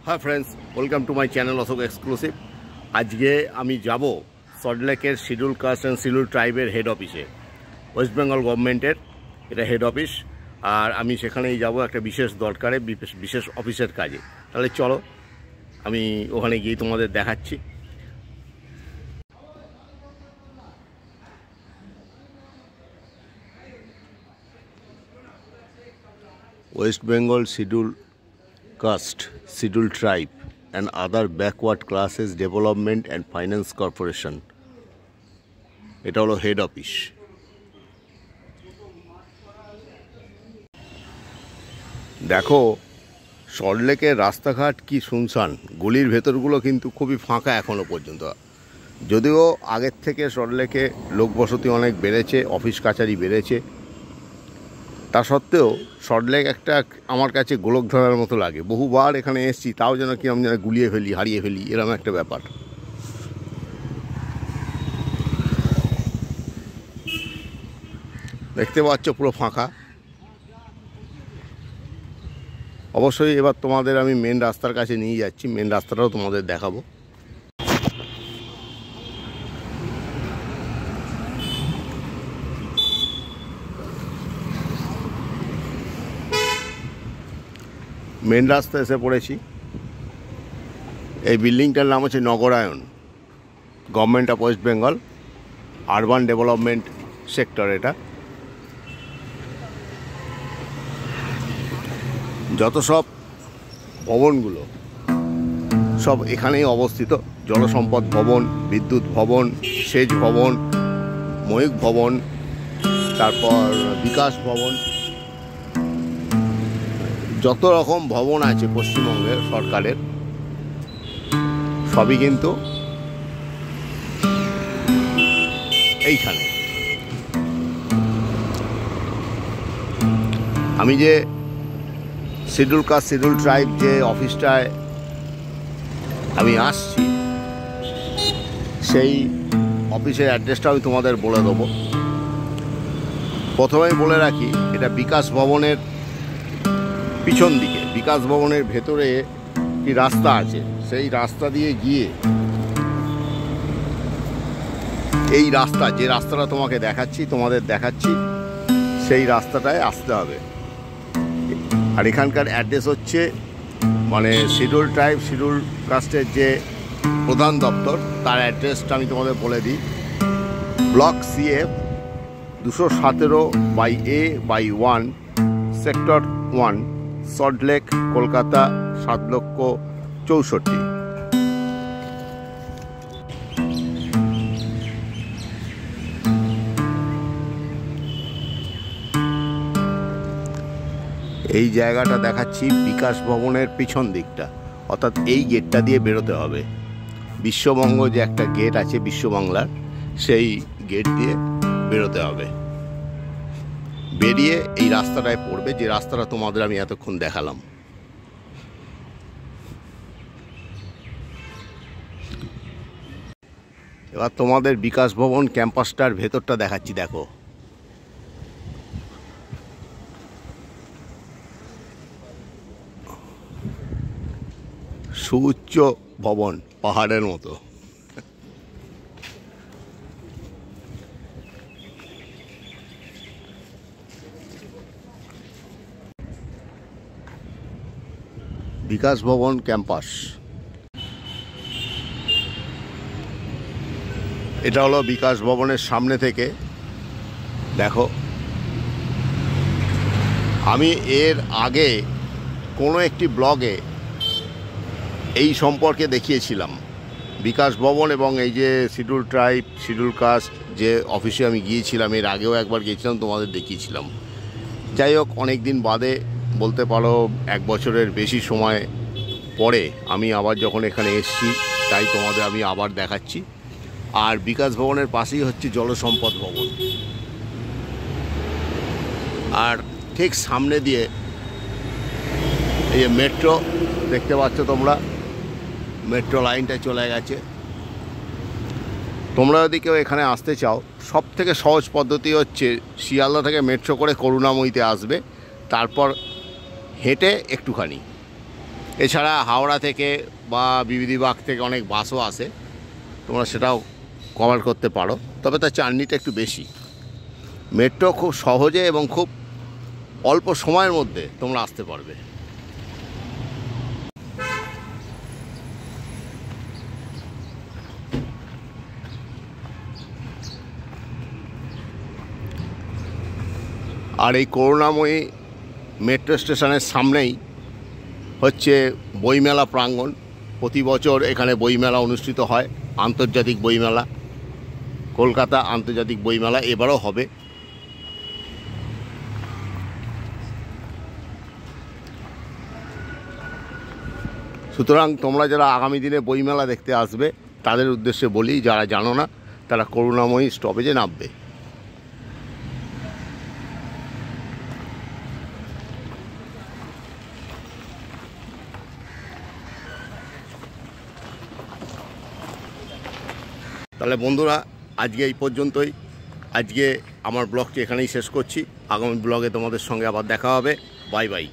Hi friends, welcome to my channel Ashok exclusive. आज के आमी जाबो सल्टलेकेर शिड्यूल कास्ट एंड शिड्यूल ट्राइबर हेड ऑफिसे, वेस्ट बेंगल गवर्नमेंटेर एटा हेड ऑफिस। और आमी सेखानेई जाबो एकटा विशेष दरकारे विशेष अफिसेर काजे। ताहले चलो आमी ओखाने गिये तोमादेर देखाच्छि। West Bengal schedule Caste, Scheduled Tribe and other backward classes development and finance corporation, এটা হলো হেড অফিস। দেখো সল্টলেকের রাস্তাঘাট কি শুনশান, গলির ভেতরগুলো কিন্তু খুবই ফাঁকা এখনো পর্যন্ত। যদিও আগের থেকে সল্টলেকে লোকবসতি অনেক বেড়েছে, অফিস কাছারি বেড়েছে, তা সত্ত্বেও সল্টলেক একটা আমার কাছে গোলকধারার মতো লাগে। বহুবার এখানে এসেছি, তাও যেন কি আমি যেন গুলিয়ে ফেলি, হারিয়ে ফেলি, এরকম একটা ব্যাপার। দেখতে পাচ্ছ পুরো ফাঁকা। অবশ্যই এবার তোমাদের আমি মেন রাস্তার কাছে নিয়ে যাচ্ছি, মেন রাস্তাটাও তোমাদের দেখাবো। মেন রাস্তা এসে পড়েছি। এই বিল্ডিংটার নাম হচ্ছে Nagarayan, government of west Bengal urban development sector. এটা যত সব ভবনগুলো সব এখানেই অবস্থিত। জলসম্পদ ভবন, বিদ্যুৎ ভবন, সেচ ভবন, ময়ূখ ভবন, তারপর বিকাশ ভবন, যত রকম ভবন আছে পশ্চিমবঙ্গের সরকারের সবই কিন্তু এইখানে। আমি যে শিডিউল কাস্ট শিডিউল ট্রাইব যে অফিসটায় আমি আসছি, সেই অফিসের অ্যাড্রেসটা আমি তোমাদের বলে দেবো। প্রথমেই বলে রাখি, এটা বিকাশ ভবনের পিছন দিকে। বিকাশ ভবনের ভেতরে একটি রাস্তা আছে, সেই রাস্তা দিয়ে গিয়ে এই রাস্তা, যে রাস্তাটা তোমাকে তোমাদের দেখাচ্ছি, সেই রাস্তাটায় আসতে হবে। আর এখানকার অ্যাড্রেস হচ্ছে, মানে শিডিউল ট্রাইব শিডিউল কাস্টের যে প্রধান দপ্তর, তার অ্যাড্রেসটা আমি তোমাদের বলে দিই। Block CF 217/A/1, sector 1, Salt Lake, Kolkata 7,64,000। এই জায়গাটা দেখাচ্ছি বিকাশ ভবনের পিছন দিকটা, অর্থাৎ এই গেটটা দিয়ে বেরোতে হবে। বিশ্ববঙ্গ যে একটা গেট আছে বিশ্ববাংলার, সেই গেট দিয়ে বেরোতে হবে। বেরিয়ে এই রাস্তাটায় পড়বে, যে রাস্তাটা তোমাদের আমি এতক্ষণ দেখালাম। এবার তোমাদের বিকাশ ভবন ক্যাম্পাসটার ভেতরটা দেখাচ্ছি। দেখো সুউচ্চ ভবন, পাহাড়ের মতো। বিকাশ ভবন ক্যাম্পাস, এটা হলো বিকাশ ভবনের সামনে থেকে। দেখো, আমি এর আগে কোনো একটি ব্লগে এই সম্পর্কে দেখিয়েছিলাম। বিকাশ ভবন এবং এই যে শিডিউল ট্রাইব শিডিউল কাস্ট যে অফিসে আমি গিয়েছিলাম, এর আগেও একবার গিয়েছিলাম, তোমাদের দেখিয়েছিলাম। যাই হোক, অনেক দিন বাদে, বলতে পারো 1 বছরের বেশি সময় পরে আমি আবার যখন এখানে এসেছি, তাই তোমাদের আমি আবার দেখাচ্ছি। আর বিকাশ ভবনের পাশেই হচ্ছে জলসম্পদ ভবন। আর ঠিক সামনে দিয়ে এই যে মেট্রো দেখতে পাচ্ছ তোমরা, মেট্রো লাইনটা চলে গেছে। তোমরা যদি কেউ এখানে আসতে চাও, সব থেকে সহজ পদ্ধতি হচ্ছে শিয়ালদা থেকে মেট্রো করে করুণাময়ীতে আসবে, তারপর হেঁটে একটুখানি এছাড়া হাওড়া থেকে বা বিবিধিবাগ থেকে অনেক বাসও আসে, তোমরা সেটাও কভার করতে পারো, তবে তার জার্নিটা একটু বেশি। মেট্রো খুব সহজে এবং খুব অল্প সময়ের মধ্যে তোমরা আসতে পারবে। আর এই করুণাময়ী মেট্রো স্টেশনের সামনেই হচ্ছে বইমেলা প্রাঙ্গণ। প্রতি বছর এখানে বইমেলা অনুষ্ঠিত হয়, আন্তর্জাতিক বইমেলা, কলকাতা আন্তর্জাতিক বইমেলা এবারও হবে। সুতরাং তোমরা যারা আগামী দিনে বইমেলা দেখতে আসবে তাদের উদ্দেশ্যে বলি, যারা জানো না তারা করুণাময়ী স্টপেজে নামবে। তাহলে বন্ধুরা, আজকে এই পর্যন্তই। আজকে আমার ব্লগটি এখানেই শেষ করছি। আগামী ব্লগে তোমাদের সঙ্গে আবার দেখা হবে। Bye bye.